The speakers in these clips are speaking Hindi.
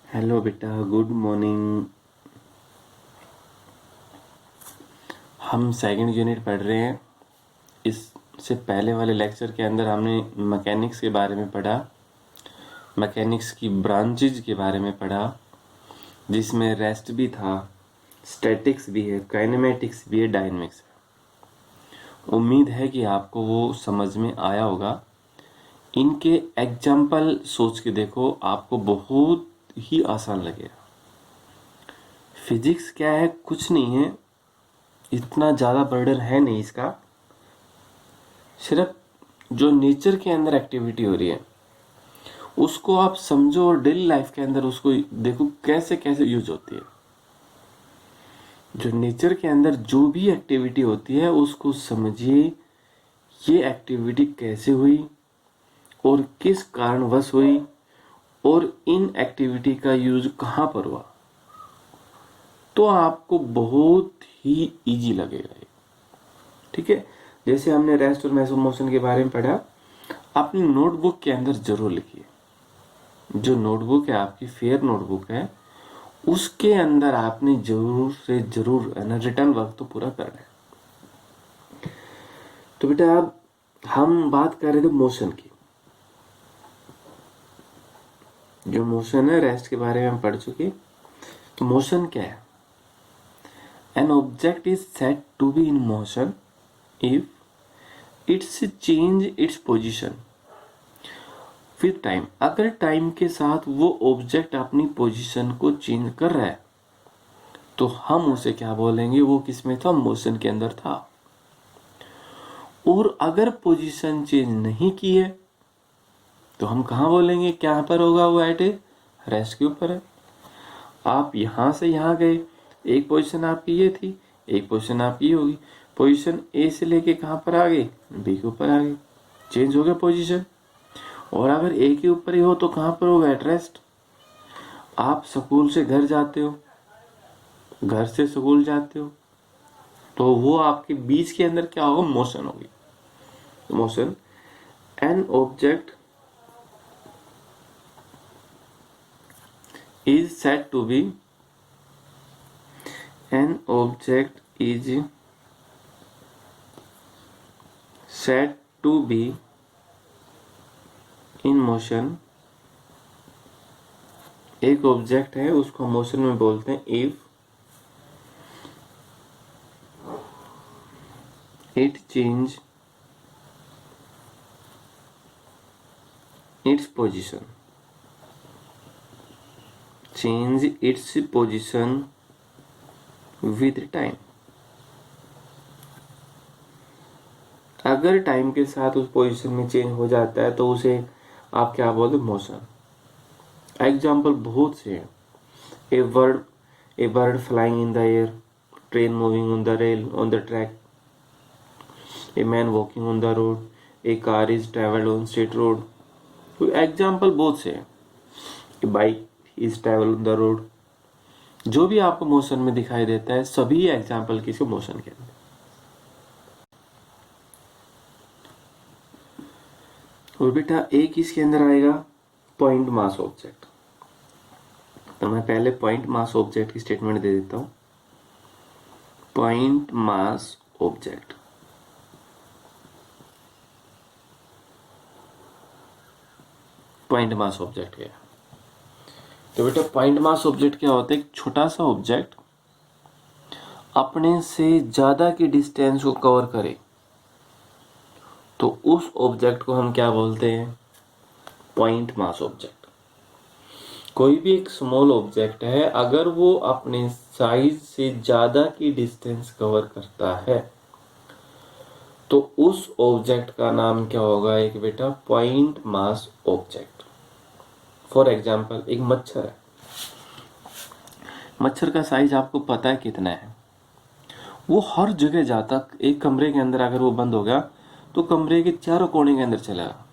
हेलो बेटा, गुड मॉर्निंग। हम सेकंड यूनिट पढ़ रहे हैं। इससे पहले वाले लेक्चर के अंदर हमने मैकेनिक्स के बारे में पढ़ा, मैकेनिक्स की ब्रांचेज के बारे में पढ़ा, जिसमें रेस्ट भी था, स्टैटिक्स भी है, काइनेमेटिक्स भी है, डायनेमिक्स है। उम्मीद है कि आपको वो समझ में आया होगा। इनके एग्जाम्पल सोच के देखो, आपको बहुत ही आसान लगेगा। फिजिक्स क्या है? कुछ नहीं है, इतना ज़्यादा बर्डन है नहीं इसका। सिर्फ जो नेचर के अंदर एक्टिविटी हो रही है उसको आप समझो और डेली लाइफ के अंदर उसको देखो कैसे कैसे यूज होती है। जो नेचर के अंदर जो भी एक्टिविटी होती है उसको समझिए, ये एक्टिविटी कैसे हुई और किस कारणवश हुई और इन एक्टिविटी का यूज कहाँ पर हुआ, तो आपको बहुत ही इजी लगेगा ये। ठीक है, जैसे हमने रेस्ट और मेसो मोशन के बारे में पढ़ा, अपनी नोटबुक के अंदर जरूर लिखिए। जो नोटबुक है आपकी, फेयर नोटबुक है, उसके अंदर आपने जरूर से जरूर रिटर्न वर्क तो पूरा करना है। तो बेटा अब हम बात कर रहे थे मोशन की। जो मोशन है, रेस्ट के बारे में हम पढ़ चुके। तो मोशन क्या है? An object is said to be in motion if its change its position with time. अगर टाइम के साथ वो ऑब्जेक्ट अपनी पोजीशन को चेंज कर रहा है तो हम उसे क्या बोलेंगे? वो किस में था? मोशन के अंदर था। और अगर पोजीशन चेंज नहीं की है तो हम कहाँ बोलेंगे? क्या पर होगा वो? एट ए रेस्ट के ऊपर है। आप यहां से यहां गए, एक पोजीशन आपकी ये थी, एक पोजीशन आपकी ये होगी। पोजीशन ए से लेके कहां पर आ गए? बी के ऊपर आ गए, चेंज हो गया पोजीशन। और अगर ए के ऊपर ही हो तो कहां पर होगा? At rest. आप स्कूल से घर जाते हो, घर से स्कूल जाते हो, तो वो आपके बीच के अंदर क्या होगा? मोशन होगी। Motion N object is said to be an object is said to be in motion। एक ऑब्जेक्ट है, उसको मोशन में बोलते हैं if it change its position, change its position with time. अगर टाइम के साथ उस पोजीशन में चेंज हो जाता है तो उसे आप क्या बोलते? मोशन। एग्जाम्पल बहुत से हैं। A bird flying in the air, train moving on the rail on the track, a man walking on the road, a car is travelled on straight road. तो एग्जाम्पल बहुत से हैं। A bike is travel on the road. जो भी आपको मोशन में दिखाई देता है सभी एग्जाम्पल किसी मोशन के अंदर। और बेटा एक इसके अंदर आएगा पॉइंट मास ऑब्जेक्ट। तो मैं पहले पॉइंट मास ऑब्जेक्ट की स्टेटमेंट दे देता हूं। Point mass object, point mass object क्या है? तो बेटा पॉइंट मास ऑब्जेक्ट क्या होता है? एक छोटा सा ऑब्जेक्ट अपने से ज्यादा की डिस्टेंस को कवर करे तो उस ऑब्जेक्ट को हम क्या बोलते हैं? Point mass object. कोई भी एक स्मॉल ऑब्जेक्ट है, अगर वो अपने साइज से ज्यादा की डिस्टेंस कवर करता है तो उस ऑब्जेक्ट का नाम क्या होगा? एक बेटा point mass object. For example एक मच्छर है। मच्छर का साइज आपको पता है कितना है? वो हर जगह जाता, एक कमरे के अंदर अगर वो बंद हो गया तो कमरे के चारों कोने के अंदर चलेगा।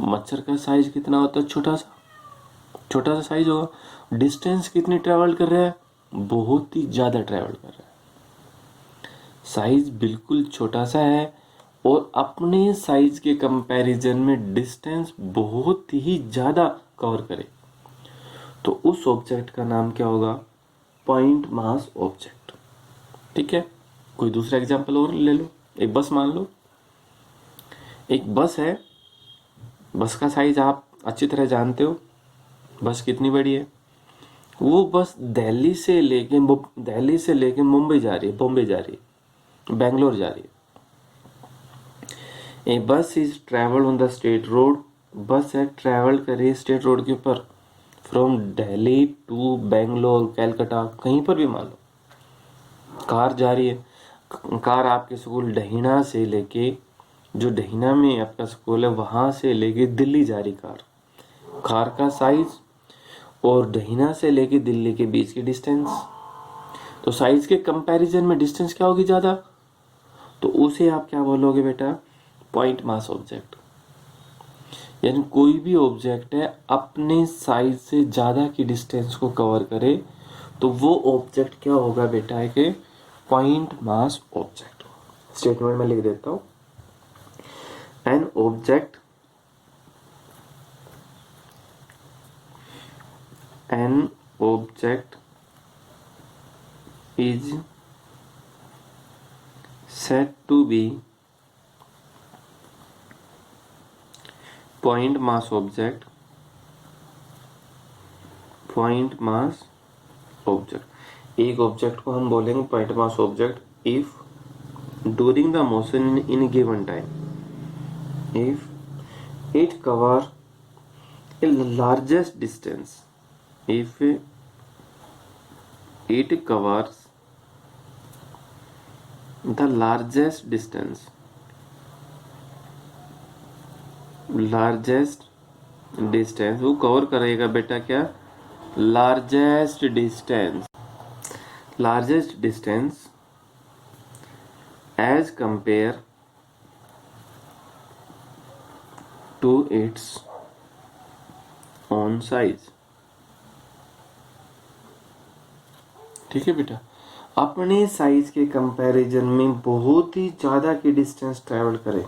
मच्छर का साइज कितना होता है? छोटा सा साइज होगा। डिस्टेंस कितनी ट्रेवल कर रहा है? बहुत ही ज्यादा ट्रेवल कर रहा है। साइज बिल्कुल छोटा सा है और अपने साइज के कंपैरिजन में डिस्टेंस बहुत ही ज्यादा कवर करे तो उस ऑब्जेक्ट का नाम क्या होगा? Point mass object. ठीक है, कोई दूसरा एग्जांपल और ले लो। एक बस मान लो, एक बस है, बस का साइज आप अच्छी तरह जानते हो, बस कितनी बड़ी है। वो बस दिल्ली से लेके मुंबई जा रही है, बॉम्बे जा रही है, बेंगलोर जा रही है। ए बस is travel on the state road, बस है ट्रेवल कर रही है स्टेट रोड के ऊपर, फ्रॉम दिल्ली टू बेंगलोर, कैलकाटा, कहीं पर भी मान लो। कार जा रही है, कार आपके स्कूल डहीना से लेके, जो डहीना में आपका स्कूल है वहां से लेके दिल्ली जा रही कार। कार का साइज और डहीना से लेके दिल्ली के बीच की डिस्टेंस, तो साइज के कंपैरिजन में डिस्टेंस क्या होगी ज्यादा, तो उसे आप क्या बोलोगे बेटा? Point mass object. यानी कोई भी ऑब्जेक्ट है अपने साइज से ज्यादा की डिस्टेंस को कवर करे तो वो ऑब्जेक्ट क्या होगा बेटा? है पॉइंट मास ऑब्जेक्ट। स्टेटमेंट में लिख देता हूं, an object is said to be point mass object एक ऑब्जेक्ट को हम बोलेंगे point mass object if during the motion in given time, if it cover a largest distance, if it covers the largest distance वो कवर करेगा बेटा क्या? Largest distance as compare to its own size. ठीक है बेटा, अपने साइज के कंपैरिजन में बहुत ही ज्यादा की डिस्टेंस ट्रेवल करे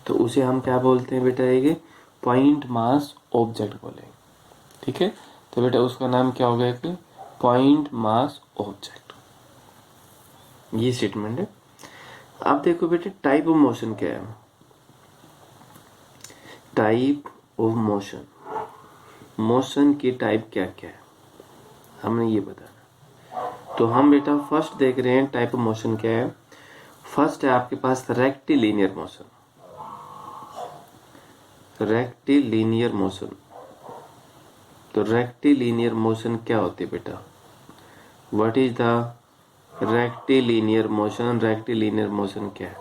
तो उसे हम क्या बोलते हैं बेटा? ये पॉइंट मास ऑब्जेक्ट बोले। ठीक है, तो बेटा उसका नाम क्या हो गया? कि पॉइंट मास ऑब्जेक्ट। ये स्टेटमेंट है। अब देखो बेटे टाइप ऑफ मोशन क्या है। टाइप ऑफ मोशन की टाइप क्या क्या है हमने ये बताना। तो हम बेटा फर्स्ट देख रहे हैं टाइप ऑफ मोशन क्या है। फर्स्ट है आपके पास रेक्टिलिनियर मोशन। तो रेक्टिलिनियर मोशन क्या होती है बेटा? What is the rectilinear motion? Rectilinear motion क्या है?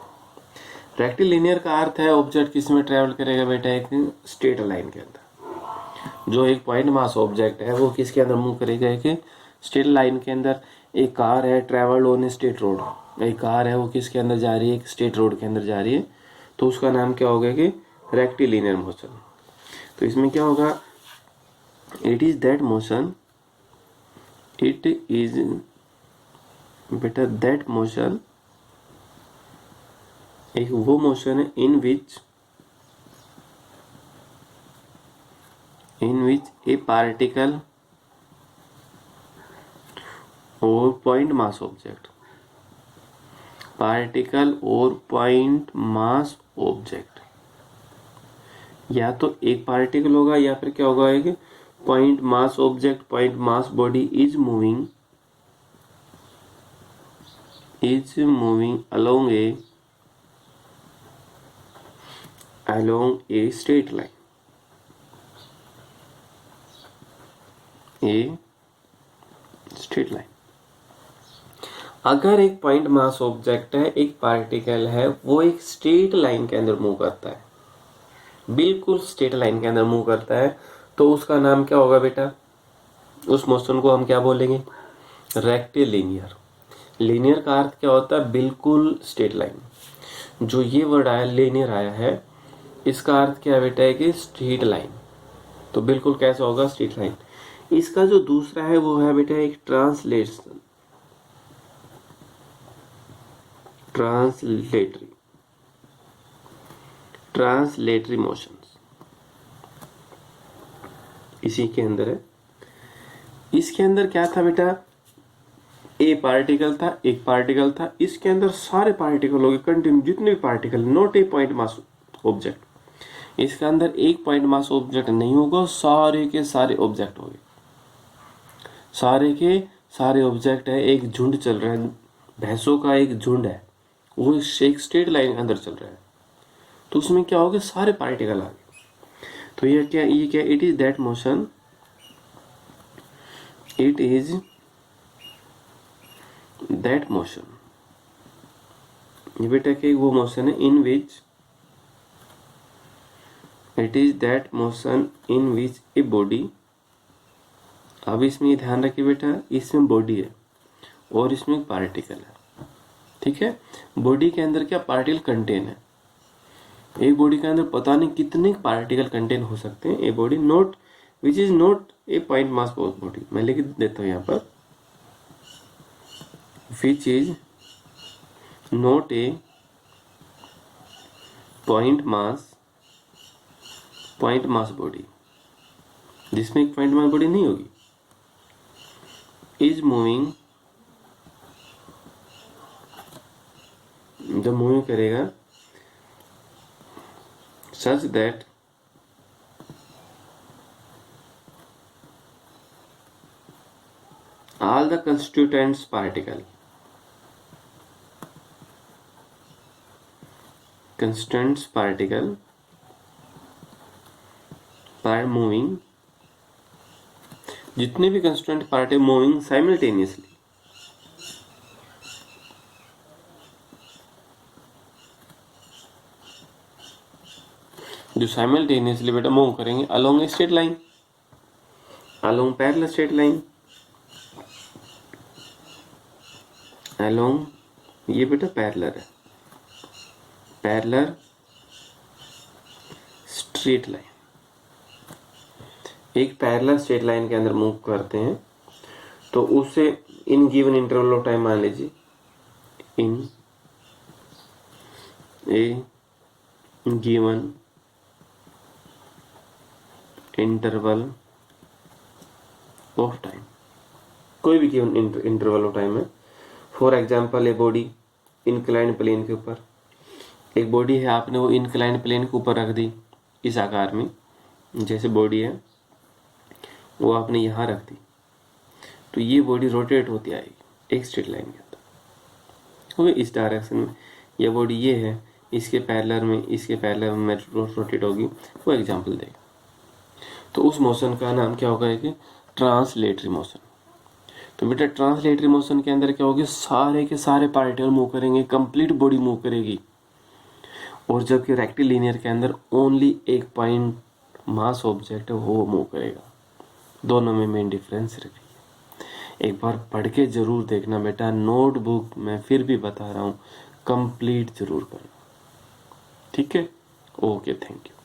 रेक्टिलिनियर का अर्थ है ऑब्जेक्ट किस में ट्रेवल करेगा बेटा? एक स्ट्रेट लाइन के अंदर। जो एक पॉइंट मास ऑब्जेक्ट है वो किसके अंदर मूव करेगा? एक स्ट्रेट लाइन के अंदर। एक कार है ट्रेवल ऑन स्ट्रेट रोड, एक कार है वो किसके अंदर जा रही है? एक स्ट्रेट रोड के अंदर जा रही है, तो उसका नाम क्या होगा? कि रेक्टिलिनियर मोशन। तो इसमें क्या होगा? It is that motion, it is बेटा दैट मोशन, एक वो मोशन है इन विच ए पार्टिकल और पॉइंट मास ऑब्जेक्ट, या तो एक पार्टिकल होगा या फिर क्या होगा? एक point mass object, point mass body is moving along a straight line, अगर एक पॉइंट मास ऑब्जेक्ट है, एक पार्टिकल है, वो एक स्ट्रेट लाइन के अंदर मूव करता है, बिल्कुल स्ट्रेट लाइन के अंदर मूव करता है, तो उसका नाम क्या होगा बेटा? उस मोशन को हम क्या बोलेंगे? रेक्टिलिनियर। लीनियर का अर्थ क्या होता है? बिल्कुल स्ट्रेट लाइन। जो ये वर्ड आया लीनियर आया है, इसका अर्थ क्या बेटा है? कि स्ट्रेट लाइन। तो बिल्कुल कैसा होगा? Straight line. इसका जो दूसरा है वो है बेटा एक ट्रांसलेटरी मोशंस, इसी के अंदर है इसके अंदर क्या था बेटा, ए पार्टिकल था, एक पार्टिकल था, इसके अंदर सारे पार्टिकल हो गए कंटिन्यू, जितने भी particle, not a point mass object. इसके अंदर एक पॉइंट मास ऑब्जेक्ट नहीं होगा, सारे के सारे ऑब्जेक्ट हो गए, सारे के सारे ऑब्जेक्ट है, एक झुंड चल रहा है, भैंसों का एक झुंड है, वो एक स्ट्रेट लाइन के अंदर चल रहा है, तो उसमें क्या हो गया, सारे पार्टिकल आ गए। तो ये क्या, it is that motion, it is that motion, ये बेटा क्या, वो मोशन है in which, it is that motion in which a body, अब इसमें ये ध्यान रखिए बेटा, इसमें बॉडी है और इसमें एक पार्टिकल है, ठीक है। बॉडी के अंदर क्या पार्टिकल कंटेन है, एक बॉडी के अंदर पता नहीं कितने पार्टिकल कंटेन हो सकते हैं, a body not which is not a point mass body, मैं लिख देता हूं यहां पर, which is not a point mass body, जिसमें एक पॉइंट मास बॉडी नहीं होगी, इज मूविंग, जब मूविंग करेगा, such that all the constituents particle are moving, जितने भी constituent part है moving simultaneously, जो साइमल्टेनियसली बेटा मूव करेंगे along a straight line, along parallel straight line, along, ये बेटा पैरेलल है, पैरेलल स्ट्रेट लाइन, एक पैरेलल स्ट्रेट लाइन के अंदर मूव करते हैं, तो उसे in given interval of time मान लीजिए, in a given interval of time, कोई भी गिवन इंटरवल ऑफ टाइम है, for example a body inclined plane के ऊपर, एक बॉडी है, आपने वो इंक्लाइंड प्लेन के ऊपर रख दी इस आकार में, जैसे बॉडी है वो आपने यहाँ रख दी, तो ये बॉडी रोटेट होती आएगी एक स्ट्रेट लाइन के अंदर, वो इस डायरेक्शन में, ये बॉडी ये है, इसके पैरेलल में रोटेट होगी, वो एग्जाम्पल देगा। तो उस मोशन का नाम क्या होगा कि ट्रांसलेटरी मोशन। तो बेटा ट्रांसलेटरी मोशन के अंदर क्या होगी, सारे के सारे पार्टिकल मूव करेंगे, कंप्लीट बॉडी मूव करेगी, और जबकि रेक्टिलिनियर के अंदर ओनली एक पॉइंट मास ऑब्जेक्ट है वो मूव करेगा, दोनों में मेन डिफरेंस रखिए। एक बार पढ़ के जरूर देखना बेटा, नोटबुक मैं फिर भी बता रहा हूँ कंप्लीट जरूर करना, ठीक है। Okay, thank you.